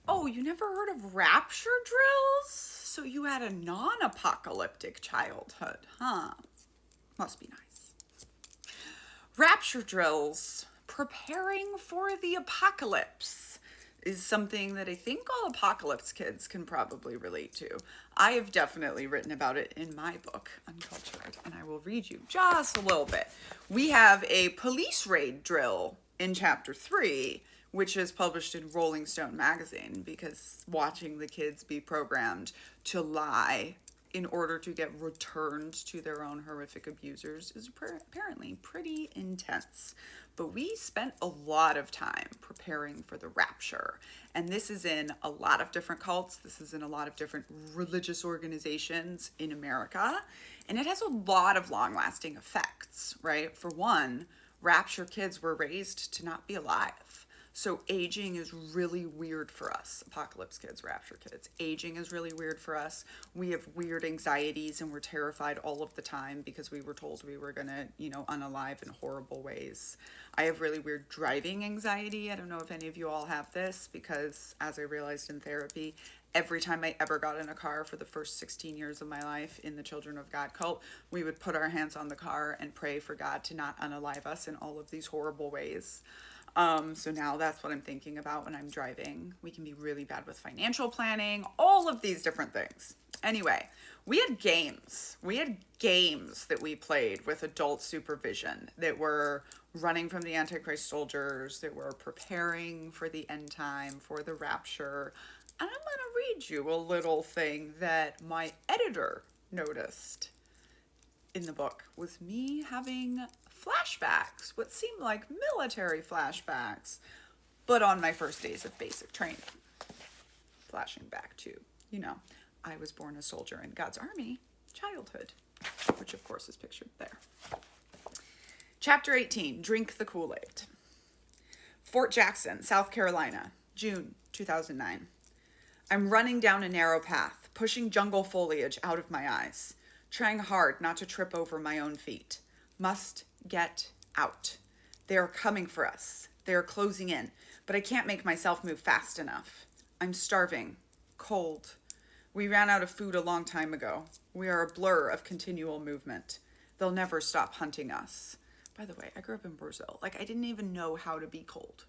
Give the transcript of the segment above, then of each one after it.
Oh, you never heard of Rapture drills? So you had a non-apocalyptic childhood, huh? Must be nice. Rapture drills, preparing for the apocalypse, is something that I think all apocalypse kids can probably relate to. I have definitely written about it in my book, Uncultured, and I will read you just a little bit. We have a police raid drill in chapter 3, which is published in Rolling Stone magazine, because watching the kids be programmed to lie in order to get returned to their own horrific abusers is apparently pretty intense. But we spent a lot of time preparing for the rapture. And this is in a lot of different cults. This is in a lot of different religious organizations in America. And it has a lot of long-lasting effects, right? For one, rapture kids were raised to not be alive. So aging is really weird for us, apocalypse kids, rapture kids. Aging is really weird for us. We have weird anxieties and we're terrified all of the time because we were told we were gonna, unalive in horrible ways. I have really weird driving anxiety. I don't know if any of you all have this, because as I realized in therapy, every time I ever got in a car for the first 16 years of my life in the Children of God cult, we would put our hands on the car and pray for God to not unalive us in all of these horrible ways. So now that's what I'm thinking about when I'm driving. We can be really bad with financial planning, all of these different things. Anyway, we had games. We had games that we played with adult supervision that were running from the Antichrist soldiers, that were preparing for the end time, for the rapture. And I'm going to read you a little thing that my editor noticed in the book, was me having flashbacks, what seemed like military flashbacks, but on my first days of basic training. Flashing back to, I was born a soldier in God's army, childhood, which of course is pictured there. Chapter 18, Drink the Kool-Aid. Fort Jackson, South Carolina, June 2009. I'm running down a narrow path, pushing jungle foliage out of my eyes, trying hard not to trip over my own feet. Must get out. They are coming for us. They are closing in, but I can't make myself move fast enough. I'm starving, cold. We ran out of food a long time ago. We are a blur of continual movement. They'll never stop hunting us. By the way, I grew up in Brazil. I didn't even know how to be cold.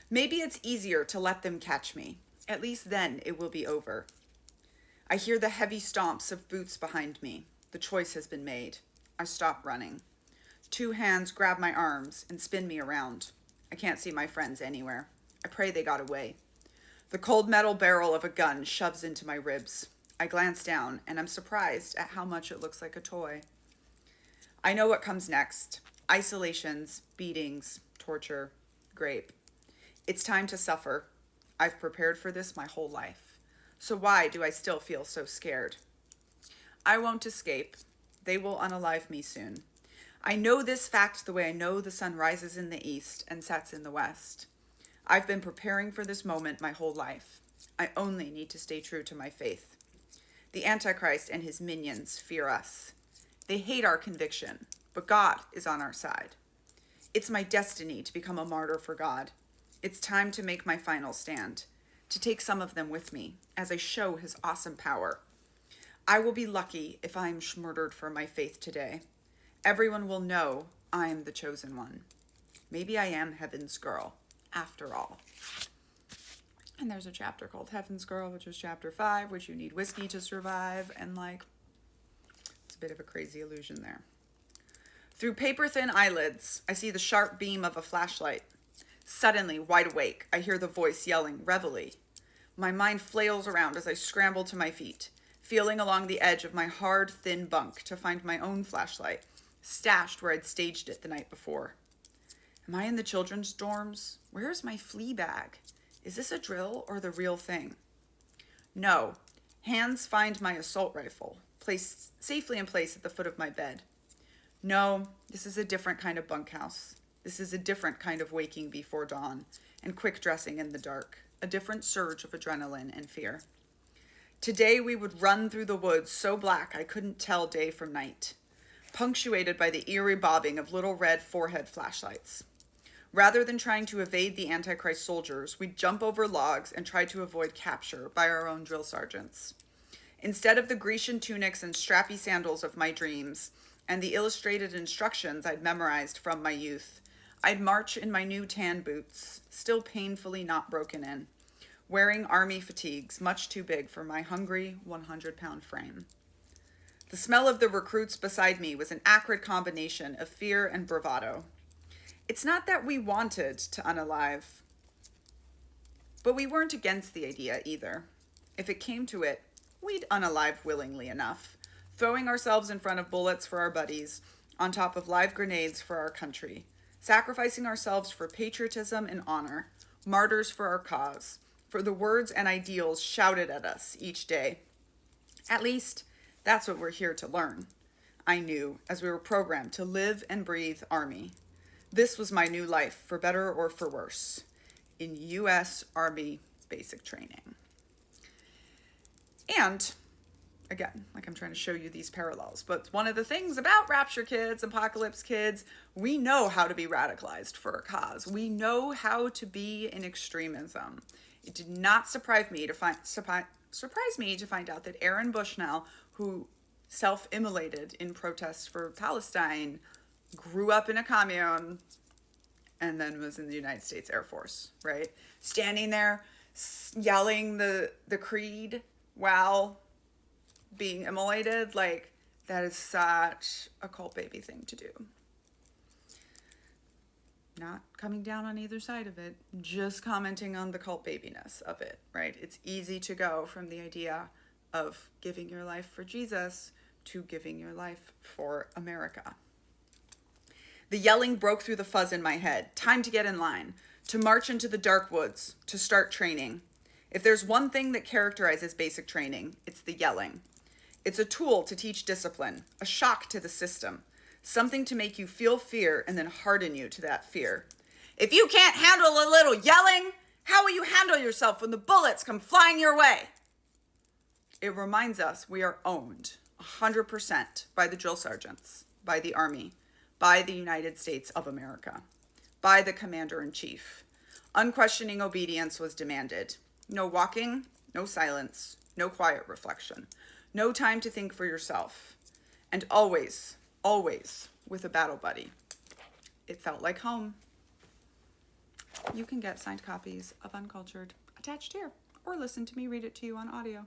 Maybe it's easier to let them catch me. At least then it will be over. I hear the heavy stomps of boots behind me. The choice has been made. I stop running. 2 hands grab my arms and spin me around. I can't see my friends anywhere. I pray they got away. The cold metal barrel of a gun shoves into my ribs. I glance down and I'm surprised at how much it looks like a toy. I know what comes next. Isolations, beatings, torture, grape. It's time to suffer. I've prepared for this my whole life. So why do I still feel so scared? I won't escape. They will unalive me soon. I know this fact the way I know the sun rises in the east and sets in the west. I've been preparing for this moment my whole life. I only need to stay true to my faith. The Antichrist and his minions fear us. They hate our conviction, but God is on our side. It's my destiny to become a martyr for God. It's time to make my final stand, to take some of them with me as I show his awesome power. I will be lucky if I am murdered for my faith today. Everyone will know I am the chosen one. Maybe I am Heaven's Girl, after all. And there's a chapter called Heaven's Girl, which is chapter 5, which you need whiskey to survive. And it's a bit of a crazy illusion there. Through paper-thin eyelids, I see the sharp beam of a flashlight. Suddenly, wide awake, I hear the voice yelling, "Reveille." My mind flails around as I scramble to my feet, feeling along the edge of my hard, thin bunk to find my own flashlight, stashed where I'd staged it the night before. Am I in the children's dorms? Where's my flea bag? Is this a drill or the real thing? No. Hands find my assault rifle, placed safely in place at the foot of my bed. No, this is a different kind of bunkhouse. This is a different kind of waking before dawn and quick dressing in the dark, a different surge of adrenaline and fear. Today we would run through the woods so black I couldn't tell day from night, punctuated by the eerie bobbing of little red forehead flashlights. Rather than trying to evade the Antichrist soldiers, we'd jump over logs and try to avoid capture by our own drill sergeants. Instead of the Grecian tunics and strappy sandals of my dreams and the illustrated instructions I'd memorized from my youth, I'd march in my new tan boots, still painfully not broken in, wearing army fatigues much too big for my hungry 100-pound frame. The smell of the recruits beside me was an acrid combination of fear and bravado. It's not that we wanted to unalive, but we weren't against the idea either. If it came to it, we'd unalive willingly enough, throwing ourselves in front of bullets for our buddies, on top of live grenades for our country, sacrificing ourselves for patriotism and honor, martyrs for our cause, for the words and ideals shouted at us each day. At least, that's what we're here to learn. I knew, as we were programmed to live and breathe Army. This was my new life, for better or for worse, in U.S. Army basic training. And, again, like I'm trying to show you these parallels, but one of the things about Rapture kids, Apocalypse kids, we know how to be radicalized for a cause. We know how to be in extremism. It did not surprise me to find out that Aaron Bushnell, who self-immolated in protest for Palestine, grew up in a commune and then was in the United States Air Force, right? Standing there yelling the creed while being immolated, like, that is such a cult baby thing to do. Not coming down on either side of it, just commenting on the cult babiness of it, right? It's easy to go from the idea of giving your life for Jesus to giving your life for America. The yelling broke through the fuzz in my head. Time to get in line, to march into the dark woods, to start training. If there's one thing that characterizes basic training, it's the yelling. It's a tool to teach discipline, a shock to the system, something to make you feel fear and then harden you to that fear. If you can't handle a little yelling, how will you handle yourself when the bullets come flying your way? It reminds us we are owned 100% by the drill sergeants, by the Army, by the United States of America, by the Commander-in-Chief. Unquestioning obedience was demanded. No walking, no silence, no quiet reflection, no time to think for yourself, and always, always with a battle buddy. It felt like home. You can get signed copies of Uncultured attached here, or listen to me read it to you on audio.